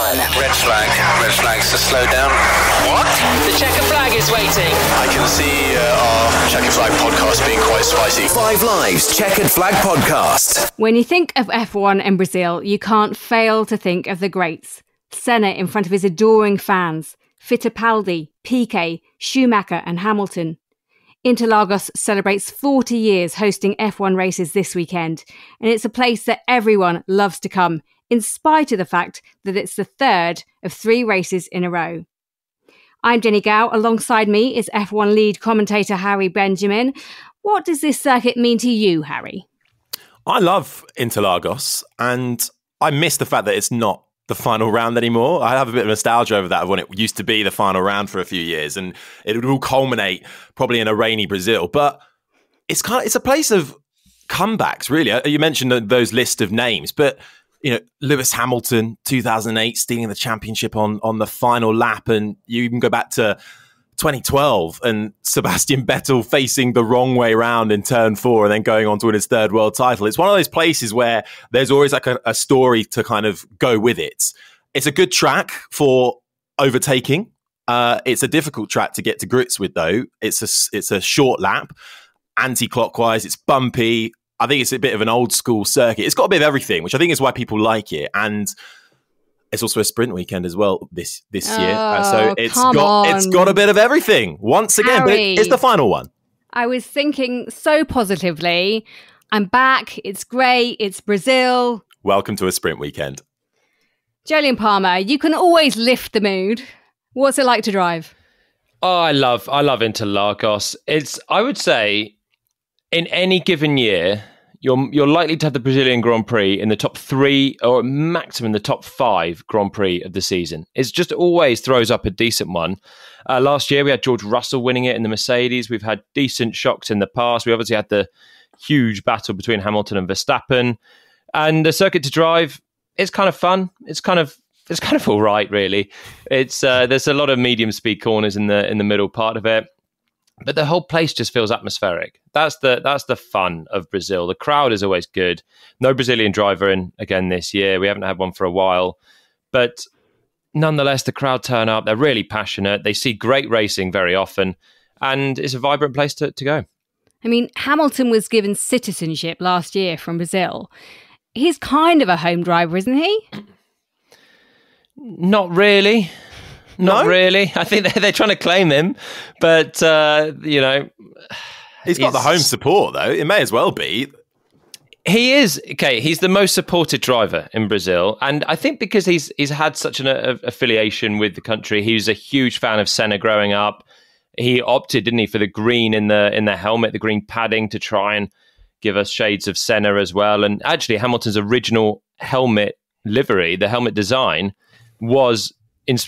Red flag. Red flags to slow down. What? The checkered flag is waiting. I can see our Checkered Flag podcast being quite spicy. 5 Live's Checkered Flag podcast. When you think of F1 in Brazil, you can't fail to think of the greats. Senna in front of his adoring fans, Fittipaldi, Piquet, Schumacher and Hamilton. Interlagos celebrates 40 years hosting F1 races this weekend, and it's a place that everyone loves to come, in spite of the fact that it's the third of 3 races in a row. I'm Jenny Gow. Alongside me is F1 lead commentator Harry Benjamin. What does this circuit mean to you, Harry? I love Interlagos, and I miss the fact that it's not the final round anymore. I have a bit of nostalgia over that, when it used to be the final round for a few years, and it would all culminate probably in a rainy Brazil. But it's a place of comebacks, really. You mentioned those list of names, but Lewis Hamilton, 2008, stealing the championship on the final lap, and you even go back to 2012 and Sebastian Vettel facing the wrong way round in turn 4 and then going on to win his 3rd world title. It's one of those places where there's always like a story to kind of go with it. It's a good track for overtaking. It's a difficult track to get to grips with, though. It's a short lap, anti-clockwise. It's bumpy. I think it's a bit of an old school circuit. It's got a bit of everything, which I think is why people like it. And it's also a sprint weekend as well this year. So it's got a bit of everything once again, Harry, but it's the final one. I was thinking so positively. I'm back. It's great. It's Brazil. Welcome to a sprint weekend. Jolyon Palmer, you can always lift the mood. What's it like to drive? Oh, I love Interlagos. I would say, in any given year, you're likely to have the Brazilian Grand Prix in the top 3 or maximum the top 5 Grand Prix of the season. It just always throws up a decent one. Last year, we had George Russell winning it in the Mercedes. We've had decent shocks in the past. We obviously had the huge battle between Hamilton and Verstappen. And the circuit to drive, it's kind of fun. It's kind of all right, really. It's there's a lot of medium speed corners in the middle part of it. But the whole place just feels atmospheric. That's the fun of Brazil. The crowd is always good. No Brazilian driver in again this year. We haven't had one for a while. But nonetheless, the crowd turn up. They're really passionate. They see great racing very often. And it's a vibrant place to go. I mean, Hamilton was given citizenship last year from Brazil. He's kind of a home driver, isn't he? Not really. Not really. I think they're trying to claim him, but he's got the home support, though. It may as well be. He is okay. He's the most supported driver in Brazil, and I think because he's had such an affiliation with the country. He was a huge fan of Senna growing up. He opted, didn't he, for the green in the helmet, the green padding, to try and give us shades of Senna as well. And actually, Hamilton's original helmet livery, the helmet design, was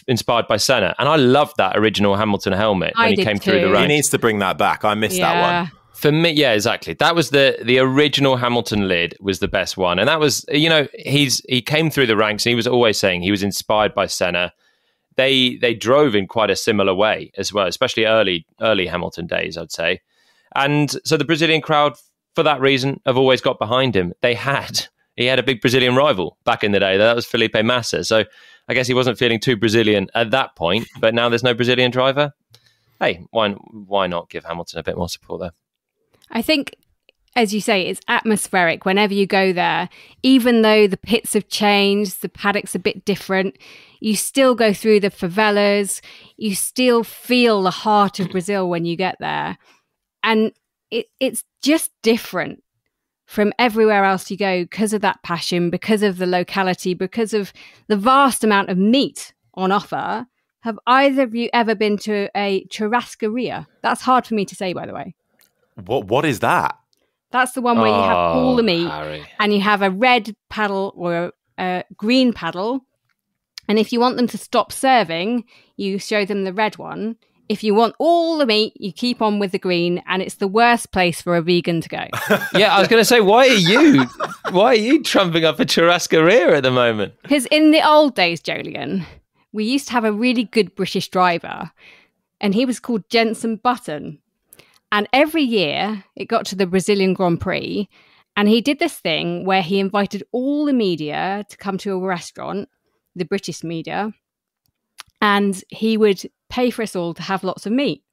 inspired by Senna, and I loved that original Hamilton helmet when he came through the ranks. He needs to bring that back. I missed that one. For me, yeah, exactly. That was the original Hamilton lid was the best one, and that was he came through the ranks, and he was always saying he was inspired by Senna. They drove in quite a similar way as well, especially early Hamilton days, I'd say. And so the Brazilian crowd, for that reason, have always got behind him. He had a big Brazilian rival back in the day. That was Felipe Massa. So I guess he wasn't feeling too Brazilian at that point, but now there's no Brazilian driver. Hey, why not give Hamilton a bit more support there? I think, as you say, it's atmospheric whenever you go there. Even though the pits have changed, the paddock's a bit different, you still go through the favelas, you still feel the heart of Brazil when you get there. And it's just different from everywhere else you go because of that passion, because of the locality, because of the vast amount of meat on offer. Have either of you ever been to a churrascaria? That's hard for me to say, by the way. What is that? That's the one where you have all the meat, Harry. And you have a red paddle or a green paddle. And if you want them to stop serving, you show them the red one. If you want all the meat, you keep on with the green, and it's the worst place for a vegan to go. Yeah, I was going to say, why are you trumping up a churrascaria at the moment? Because in the old days, Jolyon, we used to have a really good British driver, and he was called Jenson Button. And every year, it got to the Brazilian Grand Prix, and he did this thing where he invited all the media to come to a restaurant the British media, and he would pay for us all to have lots of meat.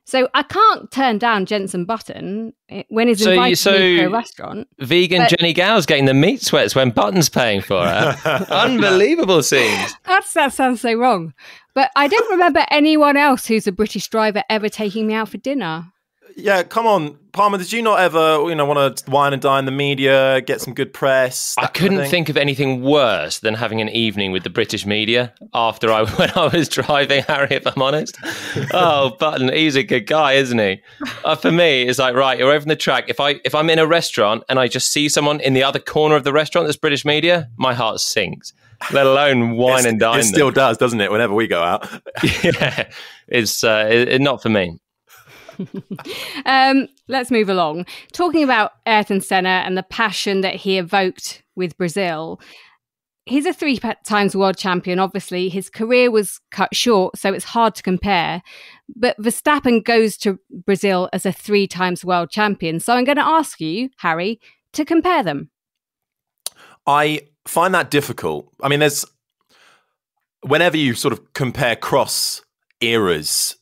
So I can't turn down Jensen Button when he's invited me to a restaurant. Vegan Jenny Gow's getting the meat sweats when Button's paying for her. Unbelievable scenes. That sounds so wrong. But I don't remember anyone else who's a British driver ever taking me out for dinner. Yeah, come on, Palmer. Did you not ever, want to wine and dine the media, get some good press? I couldn't think of anything worse than having an evening with the British media when I was driving, Harry. If I'm honest, Button, he's a good guy, isn't he? For me, it's like, right, you're over from the track. If I'm in a restaurant and I just see someone in the other corner of the restaurant that's British media, my heart sinks. Let alone wine and dine. It still does, doesn't it? Whenever we go out. Yeah, it's not for me. Let's move along. Talking about Ayrton Senna and the passion that he evoked with Brazil. He's a 3 times world champion. Obviously, his career was cut short, so it's hard to compare. But Verstappen goes to Brazil as a 3 times world champion. So I'm going to ask you, Harry, to compare them. I find that difficult. I mean, whenever you sort of compare cross eras,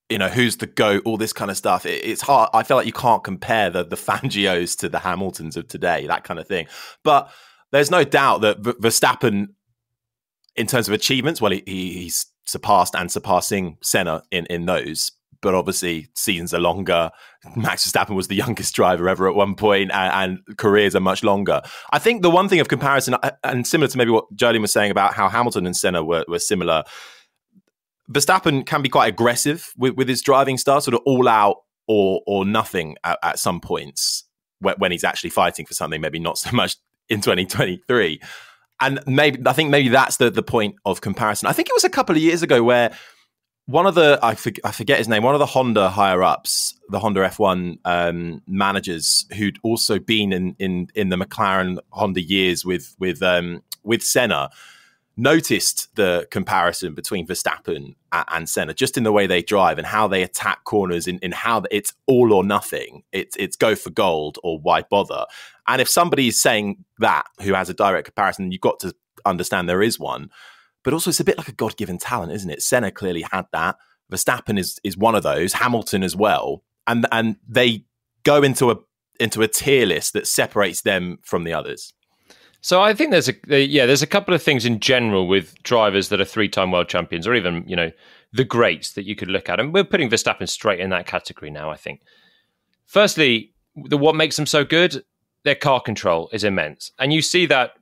who's the GOAT, all this kind of stuff. It's hard. I feel like you can't compare the Fangios to the Hamiltons of today, that kind of thing. But there's no doubt that Verstappen, in terms of achievements, well, he's surpassed and surpassing Senna in those. But obviously, seasons are longer. Max Verstappen was the youngest driver ever at one point, and careers are much longer. I think the one thing of comparison, and similar to maybe what Jolene was saying about how Hamilton and Senna were similar, Verstappen can be quite aggressive with his driving style, sort of all out or nothing at some points when he's actually fighting for something, maybe not so much in 2023. And I think maybe that's the point of comparison. I think it was a couple of years ago where one of the, I forget his name, one of the Honda higher-ups, the Honda F1 managers who'd also been in the McLaren Honda years with Senna, noticed the comparison between Verstappen and Senna, just in the way they drive and how they attack corners, in how it's all or nothing. It's go for gold or why bother. And if somebody's saying that, who has a direct comparison, you've got to understand there is one. But also it's a bit like a God-given talent, isn't it? Senna clearly had that. Verstappen is one of those. Hamilton as well. And they go into a tier list that separates them from the others. So I think there's a couple of things in general with drivers that are 3-time world champions, or even, the greats that you could look at. And we're putting Verstappen straight in that category now, I think. Firstly, what makes them so good, their car control is immense. And you see that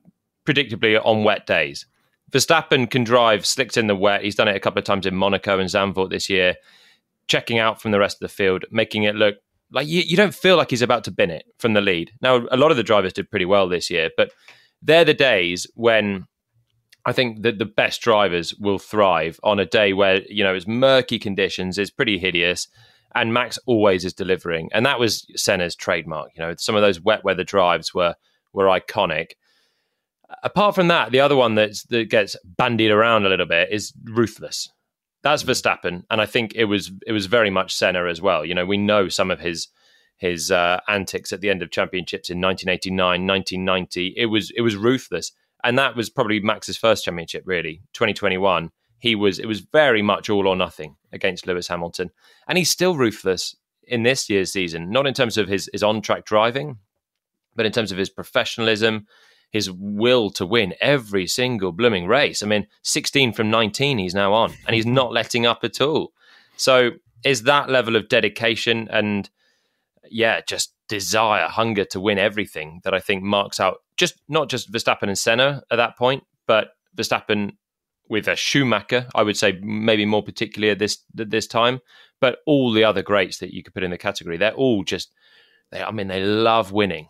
predictably on wet days. Verstappen can drive slicked in the wet. He's done it a couple of times in Monaco and Zandvoort this year, checking out from the rest of the field, making it look like you don't feel like he's about to bin it from the lead. Now, a lot of the drivers did pretty well this year, but they're the days when I think that the best drivers will thrive on a day where, it's murky conditions, it's pretty hideous, and Max always is delivering. And that was Senna's trademark. Some of those wet weather drives were iconic. Apart from that, the other one that gets bandied around a little bit is ruthless. That's Verstappen, and I think it was very much Senna as well. We know some of his antics at the end of championships in 1989, 1990. It was ruthless, and that was probably Max's first championship. Really, 2021. It was very much all or nothing against Lewis Hamilton, and he's still ruthless in this year's season. Not in terms of his on-track driving, but in terms of his professionalism, his will to win every single blooming race. I mean, 16 from 19 he's now on, and he's not letting up at all. So is that level of dedication and just desire, hunger to win everything that I think marks out not just Verstappen and Senna at that point, but Verstappen with a Schumacher, I would say maybe more particularly at this time, but all the other greats that you could put in the category, they're all they love winning.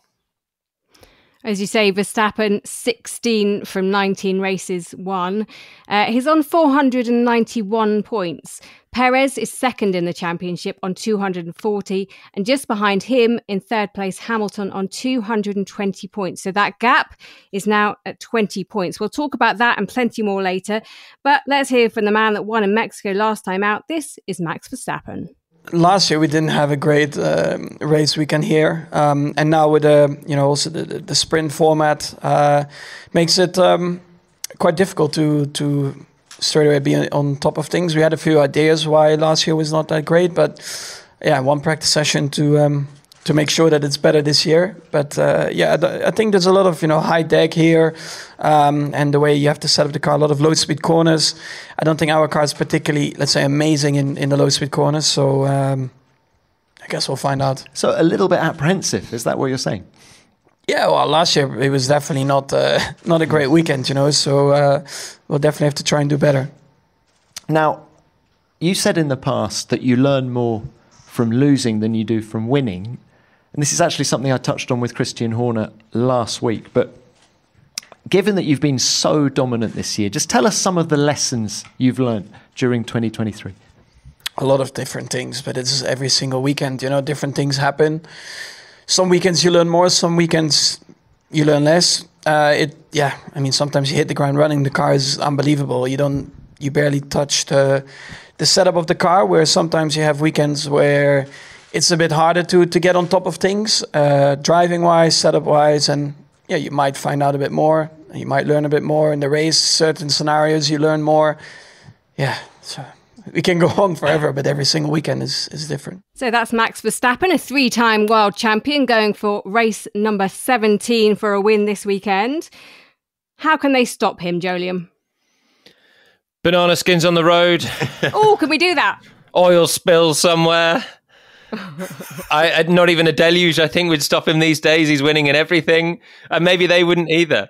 As you say, Verstappen, 16 from 19 races won. He's on 491 points. Perez is second in the championship on 240. And just behind him, in third place, Hamilton on 220 points. So that gap is now at 20 points. We'll talk about that and plenty more later. But let's hear from the man that won in Mexico last time out. This is Max Verstappen. Last year we didn't have a great race weekend here, and now with also the sprint format makes it quite difficult to straight away be on top of things. We had a few ideas why last year was not that great, but yeah, one practice session to make sure that it's better this year. But I think there's a lot of high deck here, and the way you have to set up the car, a lot of low speed corners. I don't think our car is particularly, let's say, amazing in the low speed corners. So I guess we'll find out. So a little bit apprehensive, is that what you're saying? Yeah, well, last year it was definitely not a great weekend, So we'll definitely have to try and do better. Now, you said in the past that you learn more from losing than you do from winning. And this is actually something I touched on with Christian Horner last week. But given that you've been so dominant this year, just tell us some of the lessons you've learned during 2023. A lot of different things, but it's every single weekend, different things happen. Some weekends you learn more, some weekends you learn less. Sometimes you hit the ground running. The car is unbelievable. You barely touch the setup of the car, where sometimes you have weekends where it's a bit harder to get on top of things, driving-wise, setup-wise, and you might find out a bit more. You might learn a bit more in the race. Certain scenarios you learn more. Yeah, so we can go on forever, but every single weekend is different. So that's Max Verstappen, a 3-time world champion, going for race number 17 for a win this weekend. How can they stop him, Jolyon? Banana skins on the road. Oh, can we do that? Oil spill somewhere. Not even a deluge, I think, would stop him these days. He's winning in everything. And maybe they wouldn't either.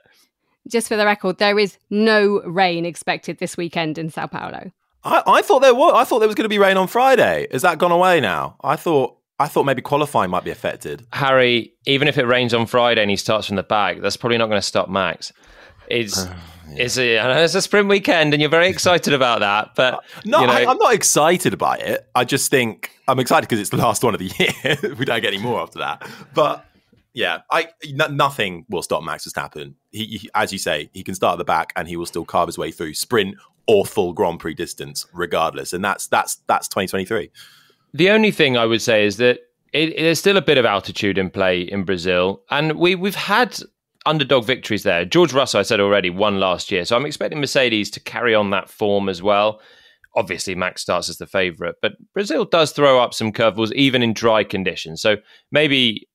Just for the record, there is no rain expected this weekend in Sao Paulo. I thought there was. I thought there was going to be rain on Friday. Has that gone away now? I thought maybe qualifying might be affected. Harry, even if it rains on Friday and he starts from the back, that's probably not going to stop Max. It's a sprint weekend and you're very excited about that. But I'm not excited by it. I just think I'm excited because it's the last one of the year. We don't get any more after that. But yeah, nothing will stop Max Verstappen. He, as you say, he can start at the back and he will still carve his way through sprint or full Grand Prix distance, regardless. And that's 2023. The only thing I would say is that there's still a bit of altitude in play in Brazil, and we've had underdog victories there. George Russell, I said already, won last year, so I'm expecting Mercedes to carry on that form as well. Obviously, Max starts as the favourite, but Brazil does throw up some curveballs even in dry conditions. So maybe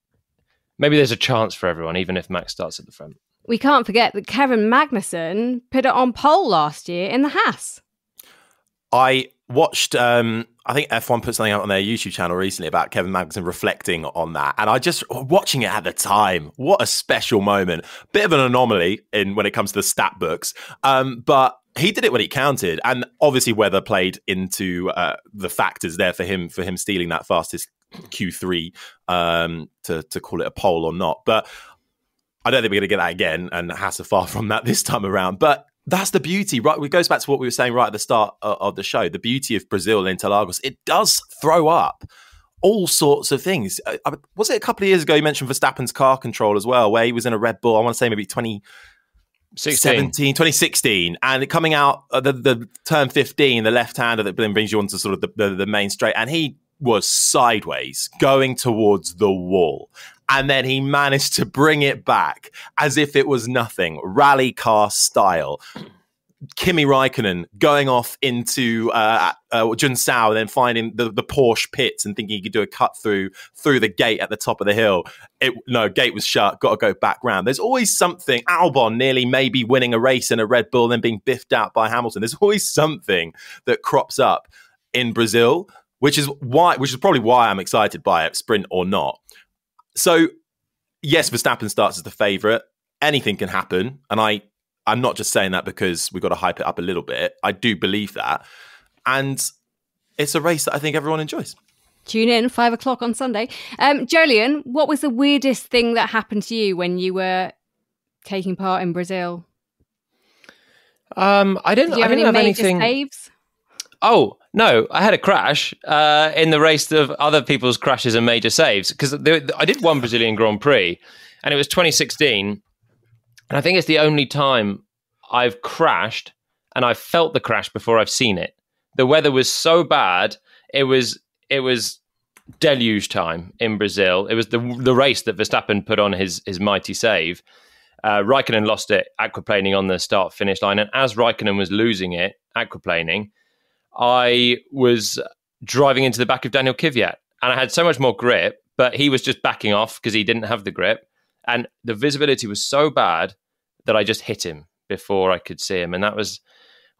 there's a chance for everyone, even if Max starts at the front. We can't forget that Kevin Magnussen put it on pole last year in the Haas. I watched, I think F1 put something out on their YouTube channel recently about Kevin Magnussen reflecting on that. And I just, watching it at the time, what a special moment. Bit of an anomaly when it comes to the stat books. But he did it when it counted. And obviously weather played into the factors there for him stealing that fastest Q3 to call it a pole or not. But I don't think we're going to get that again, and Haas are far from that this time around. But that's the beauty, right? It goes back to what we were saying right at the start of the show. The beauty of Brazil and Interlagos, it does throw up all sorts of things. Was it a couple of years ago you mentioned Verstappen's car control as well, where he was in a Red Bull, I want to say maybe 2016, and coming out the turn 15, the left-hander that then brings you onto sort of the main straight, and he was sideways going towards the wall. And then he managed to bring it back as if it was nothing, rally car style. Kimi Räikkönen going off into Junsao and then finding the Porsche pits and thinking he could do a cut through the gate at the top of the hill. Gate was shut, got to go back round. There's always something. Albon nearly maybe winning a race in a Red Bull, then being biffed out by Hamilton. There's always something that crops up in Brazil, which is probably why I'm excited by it, sprint or not. So, yes, Verstappen starts as the favourite. Anything can happen. And I'm not just saying that because we've got to hype it up a little bit. I do believe that. And it's a race that I think everyone enjoys. Tune in 5:00 on Sunday. Jolyon, what was the weirdest thing that happened to you when you were taking part in Brazil? I didn't have anything. Saves? Oh, no, I had a crash in the race of other people's crashes and major saves, because I did one Brazilian Grand Prix and it was 2016. And I think it's the only time I've crashed and I felt the crash before I've seen it. The weather was so bad. It was deluge time in Brazil. It was the race that Verstappen put on his mighty save. Raikkonen lost it aquaplaning on the start-finish line. And as Raikkonen was losing it aquaplaning, I was driving into the back of Daniel Kvyat. And I had so much more grip, but he was just backing off because he didn't have the grip. And the visibility was so bad that I just hit him before I could see him. And that was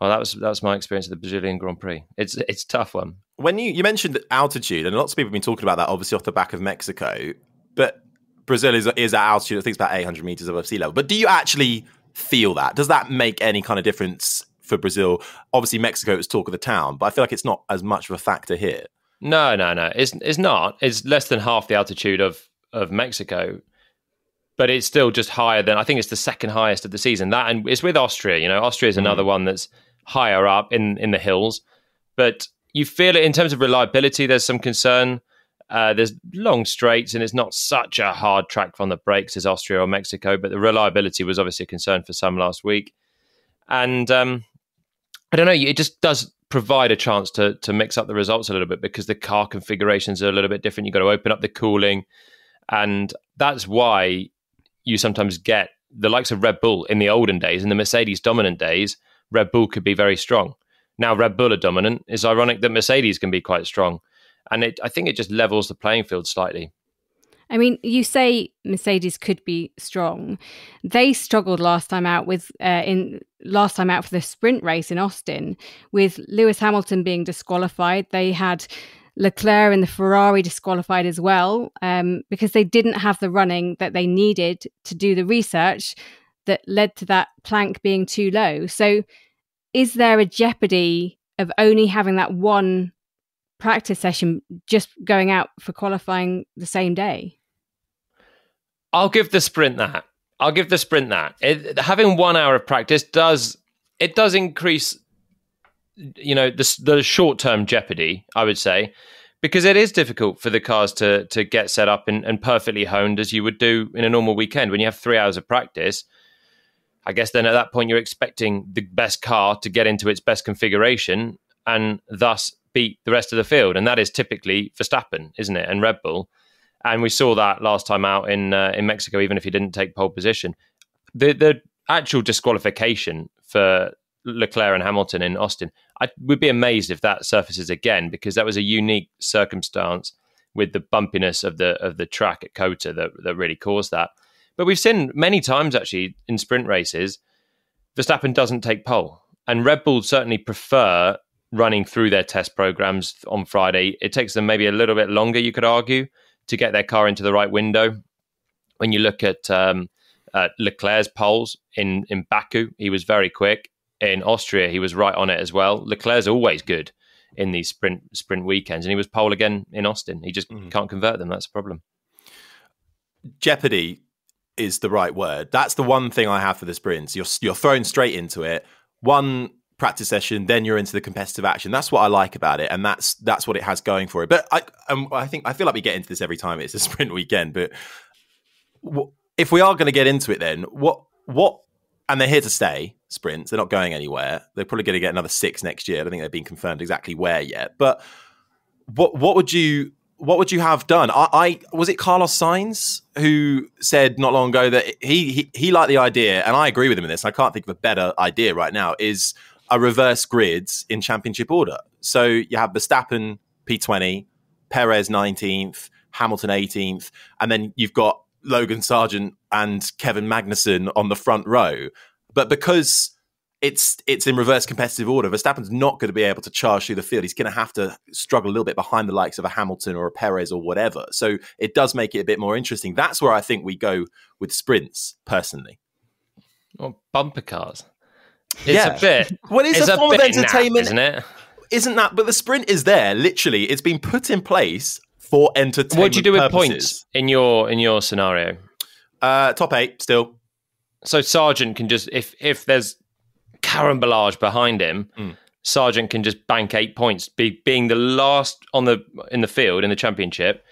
my experience of the Brazilian Grand Prix. It's a tough one. When you mentioned altitude, and lots of people have been talking about that, obviously off the back of Mexico, but Brazil is at altitude, I think it's about 800 meters above sea level. But do you actually feel that? Does that make any kind of difference for Brazil? Obviously, Mexico was talk of the town, but I feel like it's not as much of a factor here. No. It's not. It's less than half the altitude of Mexico, but it's still just higher than, I think it's the second highest of the season. That, and it's with Austria. You know, Austria is another one that's higher up in the hills, but you feel it in terms of reliability. There's some concern. There's long straights, and it's not such a hard track on the brakes as Austria or Mexico, but the reliability was obviously a concern for some last week. And I don't know, it just does provide a chance to mix up the results a little bit because the car configurations are a little bit different. You've got to open up the cooling, and that's why you sometimes get the likes of Red Bull in the olden days, in the Mercedes dominant days. Red Bull could be very strong. Now Red Bull are dominant. It's ironic that Mercedes can be quite strong. And I think it just levels the playing field slightly. I mean, you say Mercedes could be strong. They struggled last time out for the sprint race in Austin, with Lewis Hamilton being disqualified. They had Leclerc and the Ferrari disqualified as well, because they didn't have the running that they needed to do the research that led to that plank being too low. So is there a jeopardy of only having that one practice session just going out for qualifying the same day? I'll give the sprint that. Having 1 hour of practice does increase, you know, the short-term jeopardy, I would say, because it is difficult for the cars to get set up and perfectly honed as you would do in a normal weekend. When you have 3 hours of practice, I guess then at that point you're expecting the best car to get into its best configuration and thus beat the rest of the field. And that is typically Verstappen, isn't it? And Red Bull. And we saw that last time out in Mexico, even if he didn't take pole position. The actual disqualification for Leclerc and Hamilton in Austin, I would be amazed if that surfaces again, because that was a unique circumstance with the bumpiness of the track at COTA that really caused that. But we've seen many times actually in sprint races, Verstappen doesn't take pole. And Red Bull certainly prefer running through their test programs on Friday. It takes them maybe a little bit longer, you could argue, to get their car into the right window. When you look at Leclerc's poles in Baku, he was very quick. In Austria, he was right on it as well. Leclerc's always good in these sprint weekends, and he was pole again in Austin. He just can't convert them. That's a problem. Jeopardy is the right word. That's the one thing I have for the sprints. You're thrown straight into it. One practice session, then you're into the competitive action. That's what I like about it, and that's what it has going for it. But I feel like we get into this every time it's a sprint weekend. But if we are going to get into it, then what? And they're here to stay. Sprints. They're not going anywhere. They're probably going to get another 6 next year. I don't think they've been confirmed exactly where yet. But what would you have done? Was it Carlos Sainz who said not long ago that he liked the idea, and I agree with him in this. I can't think of a better idea right now. Is a reverse grids in championship order. So you have Verstappen P20, Perez 19th, Hamilton 18th, and then you've got Logan Sargent and Kevin Magnussen on the front row. But because it's in reverse competitive order, Verstappen's not going to be able to charge through the field. He's going to have to struggle a little bit behind the likes of a Hamilton or a Perez or whatever. So it does make it a bit more interesting. That's where I think we go with sprints, personally. Or bumper cars. It's a bit. Well, it's a form of entertainment, isn't it? Isn't that? But the sprint is there. Literally, it's been put in place for entertainment. What do you do purposes. with points in your scenario? Top 8 still. So Sargent can just, if there's carambolage behind him, Sargent can just bank 8 points. Being the last in the field in the championship,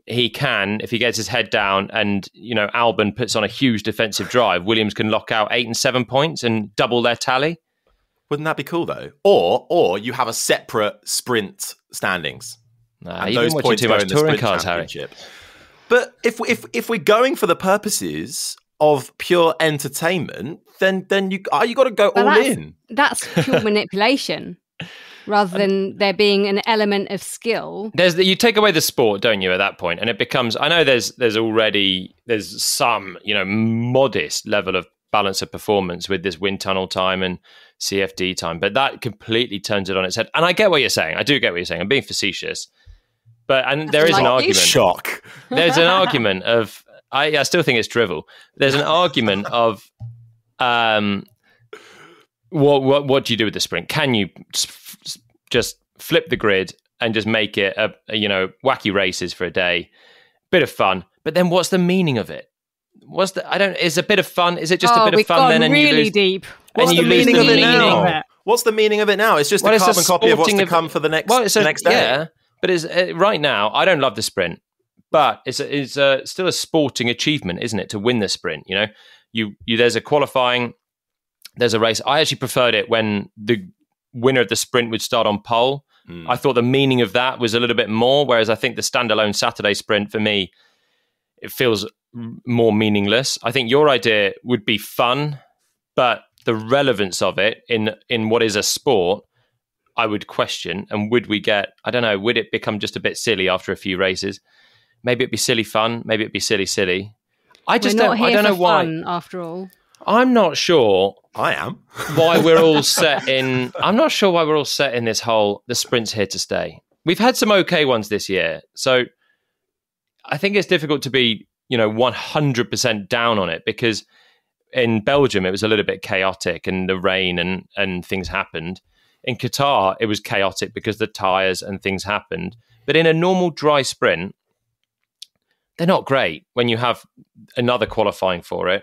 he can, if he gets his head down and, you know, Albon puts on a huge defensive drive, Williams can lock out 8 and 7 points and double their tally. Wouldn't that be cool though? Or you have a separate sprint standings. You've been watching too much touring cars, Harry. But if we're going for the purposes of pure entertainment, then you got to go all in. That's pure manipulation, rather than there being an element of skill. You take away the sport, don't you, at that point, and it becomes. I know there's some modest level of balance of performance with this wind tunnel time and CFD time, but that completely turns it on its head. And I get what you're saying. I do get what you're saying. I'm being facetious, and there is an argument. Shock. There's an argument of. I still think it's drivel. There's an argument of what do you do with the sprint? Can you just flip the grid and just make it a wacky races for a day, bit of fun? But then what's the meaning of it? Is a bit of fun? Is it just a bit of fun then? And really you lose, deep. What's the meaning of it now? What's the meaning of it now? It's just a carbon copy of what's to come for the next day. Yeah, but right now I don't love the sprint. But it's still a sporting achievement, isn't it, to win the sprint? There's a qualifying, there's a race. I actually preferred it when the winner of the sprint would start on pole. I thought the meaning of that was a little bit more, whereas I think the standalone Saturday sprint, for me, it feels more meaningless. I think your idea would be fun, but the relevance of it in what is a sport, I would question. And would it become just a bit silly after a few races? Maybe it'd be silly fun. Maybe it'd be silly. I don't know why. Fun, after all, I'm not sure. I am. Why we're all set in? I'm not sure why we're all set in this whole the sprint's here to stay. We've had some okay ones this year, so I think it's difficult to be 100% down on it, because in Belgium it was a little bit chaotic and the rain and things happened. In Qatar it was chaotic because the tyres and things happened. But in a normal dry sprint, they're not great when you have another qualifying for it.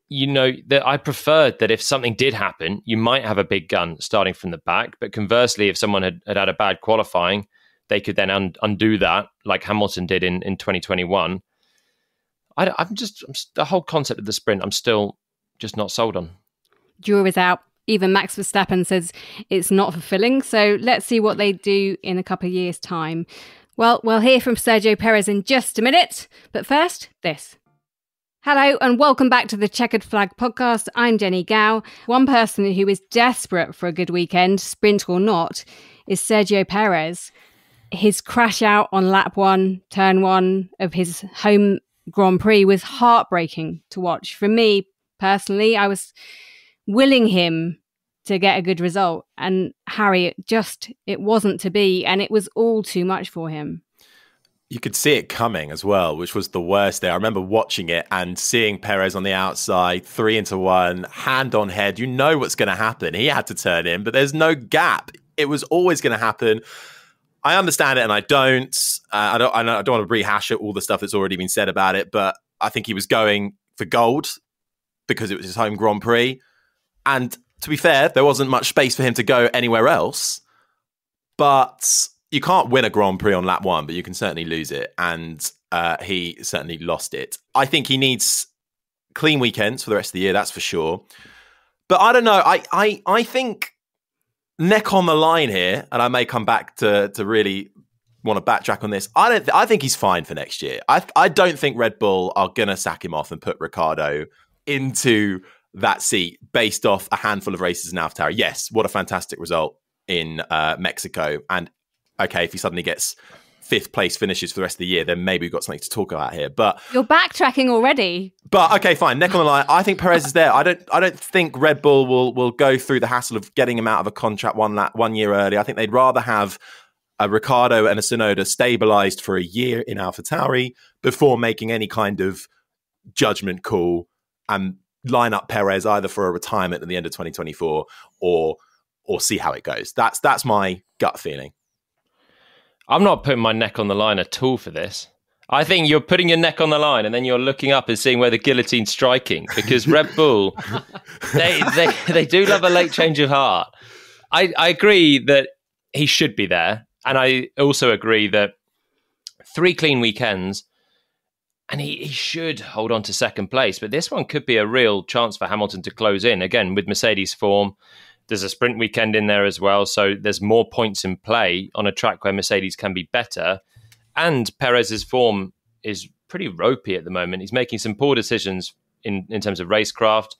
That I preferred that if something did happen, you might have a big gun starting from the back. But conversely, if someone had a bad qualifying, they could then undo that, like Hamilton did in 2021. The whole concept of the sprint, I'm still just not sold on. Jury's out. Even Max Verstappen says it's not fulfilling. So let's see what they do in a couple of years' time. Well, we'll hear from Sergio Perez in just a minute. But first, this. Hello and welcome back to the Chequered Flag podcast. I'm Jenny Gow. One person who is desperate for a good weekend, sprint or not, is Sergio Perez. His crash out on lap 1, turn 1 of his home Grand Prix was heartbreaking to watch. For me, personally, I was willing him to get a good result. And Harry, it wasn't to be, and it was all too much for him. You could see it coming as well, which was the worst there. I remember watching it and seeing Perez on the outside, 3 into 1, hand on head. You know what's going to happen. He had to turn in, but there's no gap. It was always going to happen. I understand it and I don't. I don't want to rehash all the stuff that's already been said about it, but I think he was going for gold because it was his home Grand Prix. And to be fair, there wasn't much space for him to go anywhere else. But you can't win a Grand Prix on lap 1, but you can certainly lose it. And he certainly lost it. I think he needs clean weekends for the rest of the year, that's for sure. But I don't know. I think neck on the line here, and I may come back to really want to backtrack on this. I think he's fine for next year. I don't think Red Bull are going to sack him off and put Ricciardo into that seat based off a handful of races in AlphaTauri. Yes, what a fantastic result in Mexico. And okay, if he suddenly gets 5th place finishes for the rest of the year, then maybe we've got something to talk about here. But you're backtracking already. But okay, fine. Neck on the line. I think Perez is there. I don't think Red Bull will go through the hassle of getting him out of a contract 1 year early. I think they'd rather have a Ricciardo and a Tsunoda stabilized for a year in AlphaTauri before making any kind of judgment call and line up Perez either for a retirement at the end of 2024 or see how it goes. That's my gut feeling. I'm not putting my neck on the line at all for this. I think you're putting your neck on the line and then you're looking up and seeing where the guillotine's striking, because Red Bull, they do love a late change of heart. I agree that he should be there. And I also agree that 3 clean weekends and he should hold on to second place. But this one could be a real chance for Hamilton to close in. Again, with Mercedes' form, there's a sprint weekend in there as well. So there's more points in play on a track where Mercedes can be better. And Perez's form is pretty ropey at the moment. He's making some poor decisions in terms of racecraft.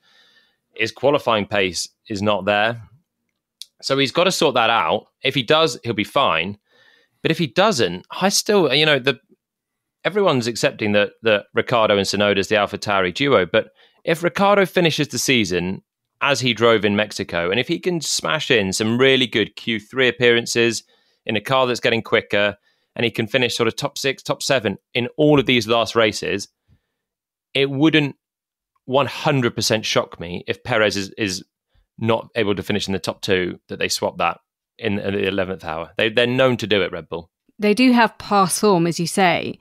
His qualifying pace is not there. So he's got to sort that out. If he does, he'll be fine. But if he doesn't, I still, everyone's accepting that Ricciardo and Tsunoda is the AlphaTauri duo. But if Ricciardo finishes the season as he drove in Mexico, and if he can smash in some really good Q3 appearances in a car that's getting quicker, and he can finish sort of top 6, top 7 in all of these last races, it wouldn't 100% shock me if Perez is not able to finish in the top 2, that they swap that in the 11th hour. They're known to do it, Red Bull. They do have past form, as you say.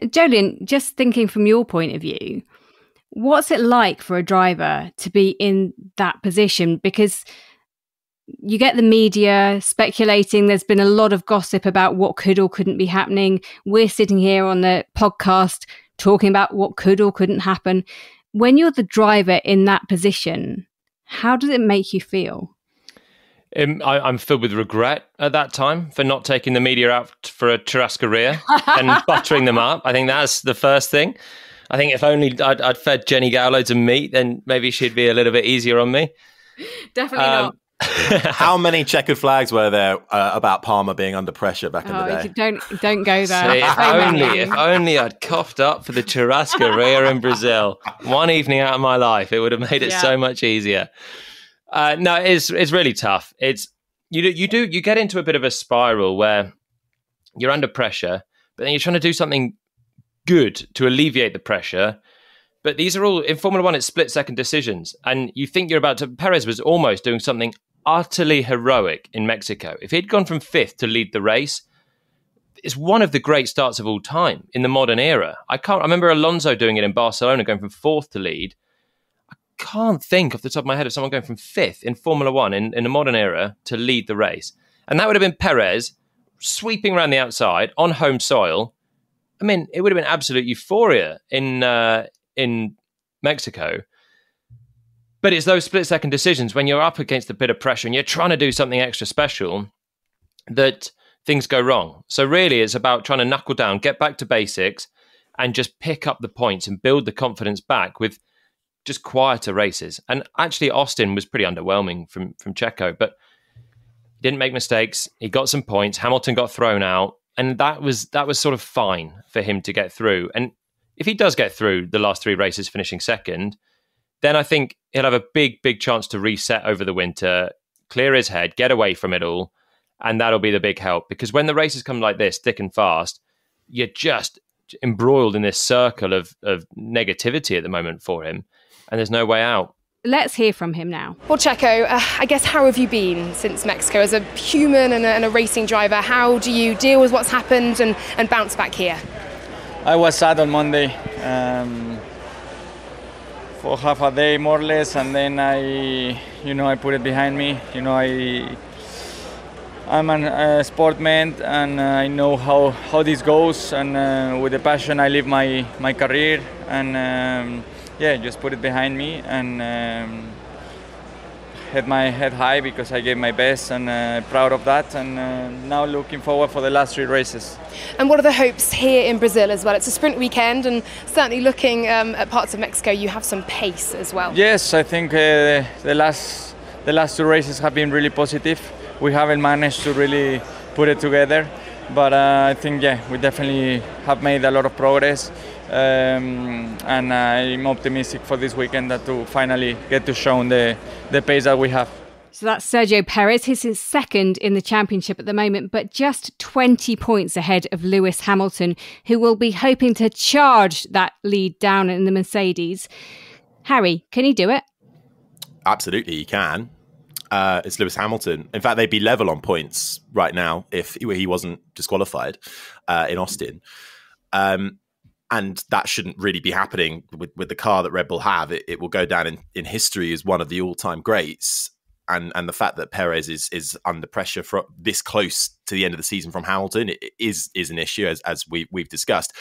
Jolien, just thinking from your point of view, what's it like for a driver to be in that position? Because you get the media speculating. There's been a lot of gossip about what could or couldn't be happening. We're sitting here on the podcast talking about what could or couldn't happen. When you're the driver in that position, how does it make you feel? I'm filled with regret at that time for not taking the media out for a churrascaria and buttering them up. I think that's the first thing. I think if only I'd fed Jenny Gao loads of meat, then maybe she'd be a little bit easier on me. Definitely not. How many checkered flags were there about Palmer being under pressure back in the day? Don't go there. See, if only I'd coughed up for the churrascaria in Brazil one evening out of my life, it would have made it so much easier. No, it's really tough. It's you get into a bit of a spiral where you're under pressure, but then you're trying to do something good to alleviate the pressure. But these are all in Formula One. It's split-second decisions, and you think you're about to. Perez was almost doing something utterly heroic in Mexico. If he'd gone from 5th to lead the race, it's one of the great starts of all time in the modern era. I remember Alonso doing it in Barcelona, going from 4th to lead. I can't think off the top of my head of someone going from 5th in Formula One in the modern era to lead the race. And that would have been Perez sweeping around the outside on home soil. I mean, it would have been absolute euphoria in Mexico. But it's those split-second decisions when you're up against a bit of pressure and you're trying to do something extra special that things go wrong. So really it's about trying to knuckle down, get back to basics, and just pick up the points and build the confidence back with just quieter races. And actually Austin was pretty underwhelming from Checo, but he didn't make mistakes. He got some points. Hamilton got thrown out, and that was sort of fine for him to get through. And if he does get through the last 3 races, finishing 2nd, then I think he'll have a big, big chance to reset over the winter, clear his head, get away from it all, and that'll be the big help. Because when the races come like this, thick and fast, you're just embroiled in this circle of negativity at the moment for him, and there's no way out. Let's hear from him now. Well, Checo, I guess, how have you been since Mexico? As a human and a racing driver, how do you deal with what's happened and bounce back here? I was sad on Monday for half a day, more or less, and then I put it behind me. I'm a sportsman, and I know how this goes, and with the passion I live my career, and just put it behind me and had my head high because I gave my best, and proud of that, and now looking forward for the last 3 races. And what are the hopes here in Brazil as well? It's a sprint weekend, and certainly looking at parts of Mexico, you have some pace as well. Yes, I think the last 2 races have been really positive. We haven't managed to really put it together, but I think we definitely have made a lot of progress, and I'm optimistic for this weekend to finally get to show the pace that we have. So that's Sergio Perez. He's his 2nd in the championship at the moment, but just 20 points ahead of Lewis Hamilton, who will be hoping to charge that lead down in the Mercedes. Harry, can he do it? Absolutely, he can. It's Lewis Hamilton. In fact, they'd be level on points right now if he wasn't disqualified in Austin. And that shouldn't really be happening with the car that Red Bull have. It will go down in history as one of the all-time greats. And the fact that Perez is under pressure for this close to the end of the season from Hamilton is an issue, as we've discussed.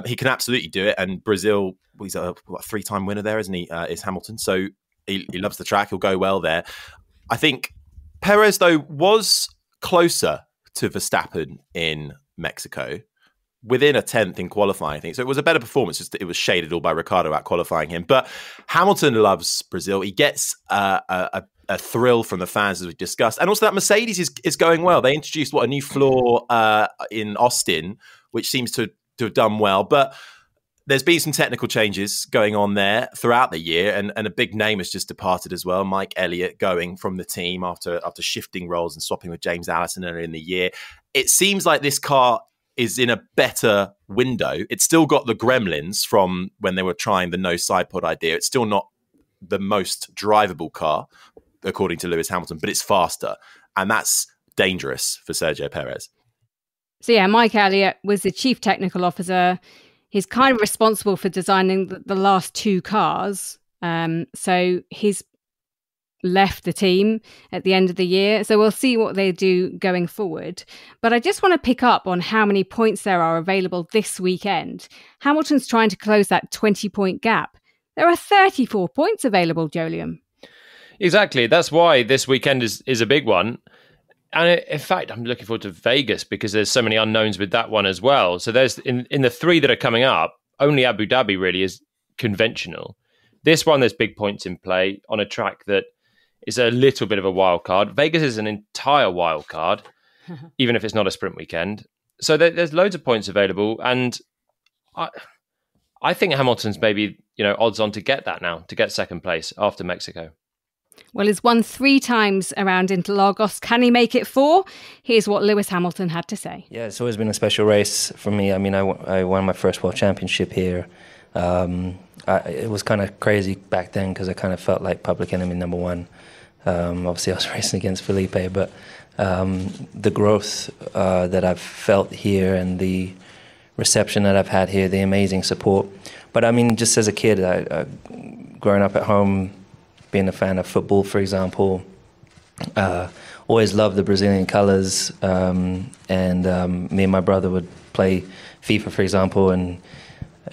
He can absolutely do it. And Brazil, he's a 3-time winner there, isn't he? Is Hamilton. So he loves the track. He'll go well there. I think Perez, though, was closer to Verstappen in Mexico. within a 10th in qualifying, I think. So it was a better performance. Just it was shaded all by Ricciardo out qualifying him. But Hamilton loves Brazil. He gets a thrill from the fans, as we discussed. And also that Mercedes is going well. They introduced, a new floor in Austin, which seems to have done well. But there's been some technical changes going on there throughout the year, and a big name has just departed as well. Mike Elliott going from the team after shifting roles and swapping with James Allison earlier in the year. It seems like this car is in a better window. It's still got the gremlins from when they were trying the no side pod idea. It's still not the most drivable car, according to Lewis Hamilton, but it's faster. And that's dangerous for Sergio Perez. So yeah, Mike Elliott was the chief technical officer. He's kind of responsible for designing the last two cars. So he's left the team at the end of the year. So we'll see what they do going forward. But I just want to pick up on how many points there are available this weekend. Hamilton's trying to close that 20-point gap. There are 34 points available, Jolyon. Exactly. That's why this weekend is a big one. And in fact, I'm looking forward to Vegas because there's so many unknowns with that one as well. So there's in the three that are coming up, only Abu Dhabi really is conventional. This one, there's big points in play on a track that is a little bit of a wild card. Vegas is an entire wild card, even if it's not a sprint weekend. So there's loads of points available. And I think Hamilton's maybe, odds on to get that now, to get second place after Mexico. Well, he's won 3 times around Interlagos. Can he make it 4? Here's what Lewis Hamilton had to say. Yeah, it's always been a special race for me. I mean, I won my first World Championship here. It was kind of crazy back then because I kind of felt like public enemy number one. Obviously, I was racing against Felipe, but the growth that I've felt here and the reception that I've had here, the amazing support. But I mean, just as a kid, growing up at home, being a fan of football, for example, always loved the Brazilian colours. And me and my brother would play FIFA, for example, and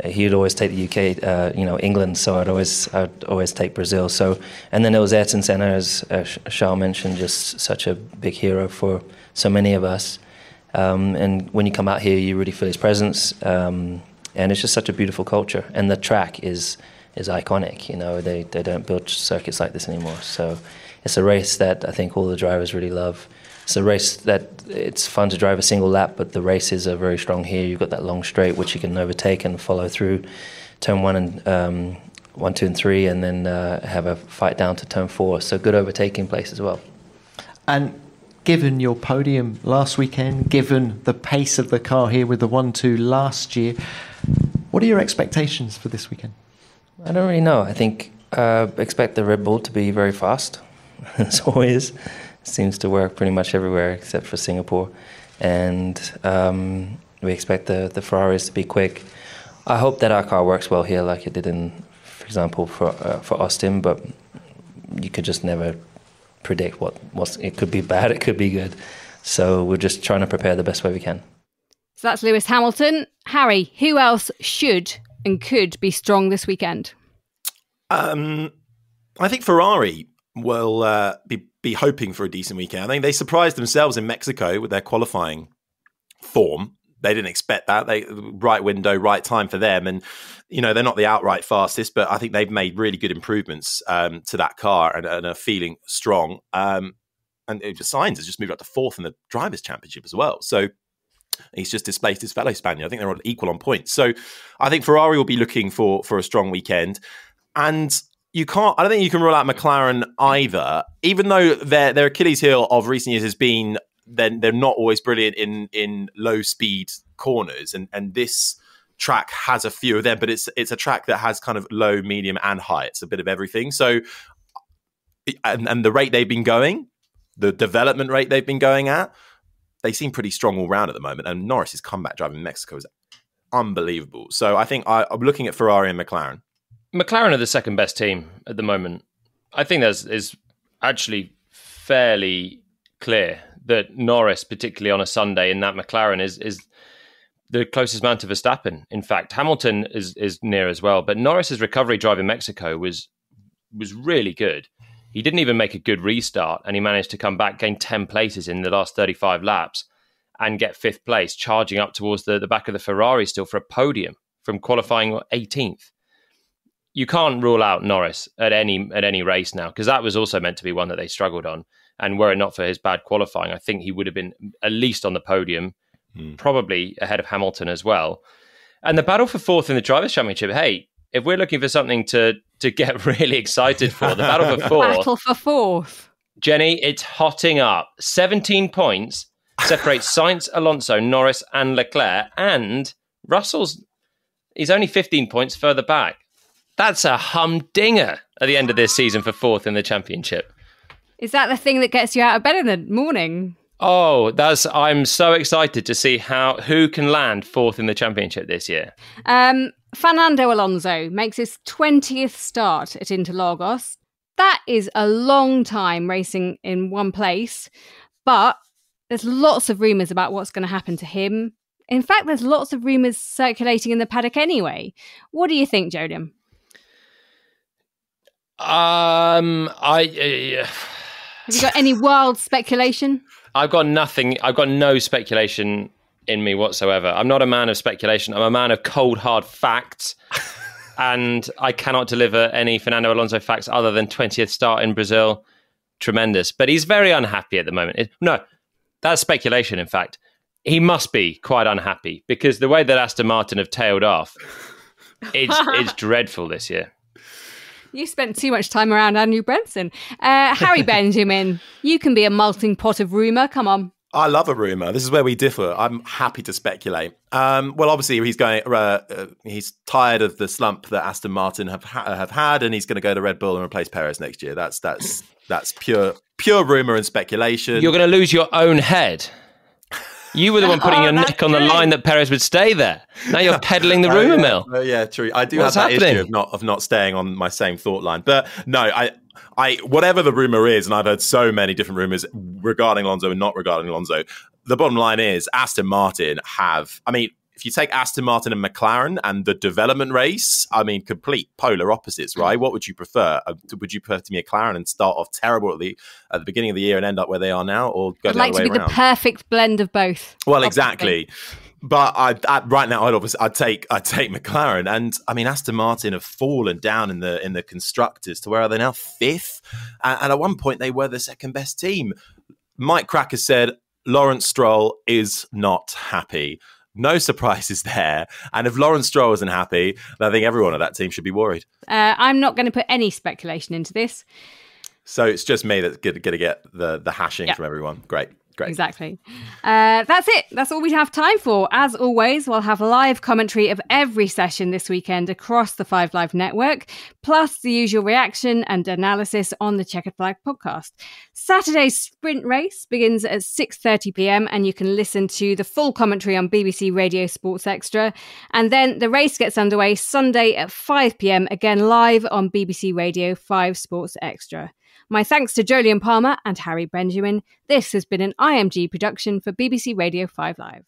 he'd always take the UK, England. So I'd always take Brazil. So, and then there was Ayrton Senna, as Charles mentioned, just such a big hero for so many of us. And when you come out here, you really feel his presence. And it's just such a beautiful culture. And the track is iconic. They don't build circuits like this anymore. So it's a race that I think all the drivers really love. It's a race that it's fun to drive a single lap, but the races are very strong here. You've got that long straight which you can overtake and follow through turn 1, 2, and 3, and then have a fight down to turn 4. So good overtaking place as well. And given your podium last weekend, given the pace of the car here with the 1-2 last year, what are your expectations for this weekend? I don't really know. I think expect the Red Bull to be very fast, as always. Seems to work pretty much everywhere except for Singapore. And we expect the Ferraris to be quick. I hope that our car works well here like it did for example, for Austin, but you could just never predict it could be bad, it could be good. So we're just trying to prepare the best way we can. So that's Lewis Hamilton. Harry, who else should and could be strong this weekend? I think Ferrari will be hoping for a decent weekend. I think they surprised themselves in Mexico with their qualifying form. They didn't expect that. Right window, right time for them. And, they're not the outright fastest, but I think they've made really good improvements to that car and are feeling strong. And Sainz has just moved up to 4th in the Drivers' Championship as well. So he's just displaced his fellow Spaniard. I think they're equal on points. So I think Ferrari will be looking for a strong weekend. And I don't think you can rule out McLaren either, even though their Achilles heel of recent years has been they're not always brilliant in low speed corners. And this track has a few of them, but it's a track that has kind of low, medium and high. It's a bit of everything. So, and the rate they've been going, the development rate they've been going at, they seem pretty strong all round at the moment. And Norris's comeback driving in Mexico is unbelievable. So I think I'm looking at Ferrari and McLaren. McLaren are the second best team at the moment. I think is actually fairly clear that Norris, particularly on a Sunday in that McLaren, is the closest man to Verstappen. In fact, Hamilton is near as well. But Norris's recovery drive in Mexico was really good. He didn't even make a good restart, and he managed to come back, gain 10 places in the last 35 laps. and get 5th place, charging up towards the back of the Ferrari still for a podium from qualifying 18th. You can't rule out Norris at any race now, because that was also meant to be one that they struggled on. And were it not for his bad qualifying, I think he would have been at least on the podium, probably ahead of Hamilton as well. And the battle for 4th in the Drivers' Championship, hey, if we're looking for something to get really excited for, the battle for 4th. Battle for 4th. Jenny, it's hotting up. 17 points separates Sainz, Alonso, Norris and Leclerc, and he's only 15 points further back. That's a humdinger at the end of this season for 4th in the championship. Is that the thing that gets you out of bed in the morning? Oh, I'm so excited to see who can land 4th in the championship this year. Fernando Alonso makes his 20th start at Interlagos. That is a long time racing in one place, but there's lots of rumours about what's going to happen to him. In fact, there's lots of rumours circulating in the paddock anyway. What do you think, Jodium? Have you got any wild speculation? I've got nothing. I've got no speculation in me whatsoever. I'm not a man of speculation. I'm a man of cold, hard facts. And I cannot deliver any Fernando Alonso facts other than 20th start in Brazil. Tremendous. But he's very unhappy at the moment. No, that's speculation, in fact. He must be quite unhappy because the way that Aston Martin have tailed off, it's dreadful this year. You spent too much time around Andrew Branson. Harry Benjamin, you can be a melting pot of rumour. Come on. I love a rumour. This is where we differ. I'm happy to speculate. Well, obviously, he's tired of the slump that Aston Martin have had, and he's going to go to Red Bull and replace Perez next year. That's pure rumour and speculation. You're going to lose your own head. You were the one putting your neck on the line that Perez would stay there. Now you're peddling the rumour mill. Yeah, true. I do have that issue of not staying on my same thought line. But no, I whatever the rumour is, and I've heard so many different rumours regarding Alonso and not regarding Alonso, the bottom line is Aston Martin if you take Aston Martin and McLaren and the development race, complete polar opposites, right? What would you prefer? Would you prefer to be McLaren and start off terrible at the beginning of the year and end up where they are now, or go the other way around? I'd like to be the perfect blend of both. Well, exactly. But right now, I'd take McLaren, and Aston Martin have fallen down in the constructors to where are they now? 5th, and at one point they were the second best team. Mike Cracker said Lawrence Stroll is not happy. No surprises there. And if Lawrence Stroll isn't happy, then I think everyone on that team should be worried. I'm not going to put any speculation into this. So it's just me that's going to get the hashing from everyone. Great. Exactly. That's it. That's all we have time for. As always, we'll have live commentary of every session this weekend across the 5 Live network, plus the usual reaction and analysis on the Chequered Flag podcast. Saturday's sprint race begins at 6:30 p.m. and you can listen to the full commentary on BBC Radio Sports Extra. And then the race gets underway Sunday at 5 p.m, again live on BBC Radio 5 Sports Extra. My thanks to Jolyon Palmer and Harry Benjamin. This has been an IMG production for BBC Radio 5 Live.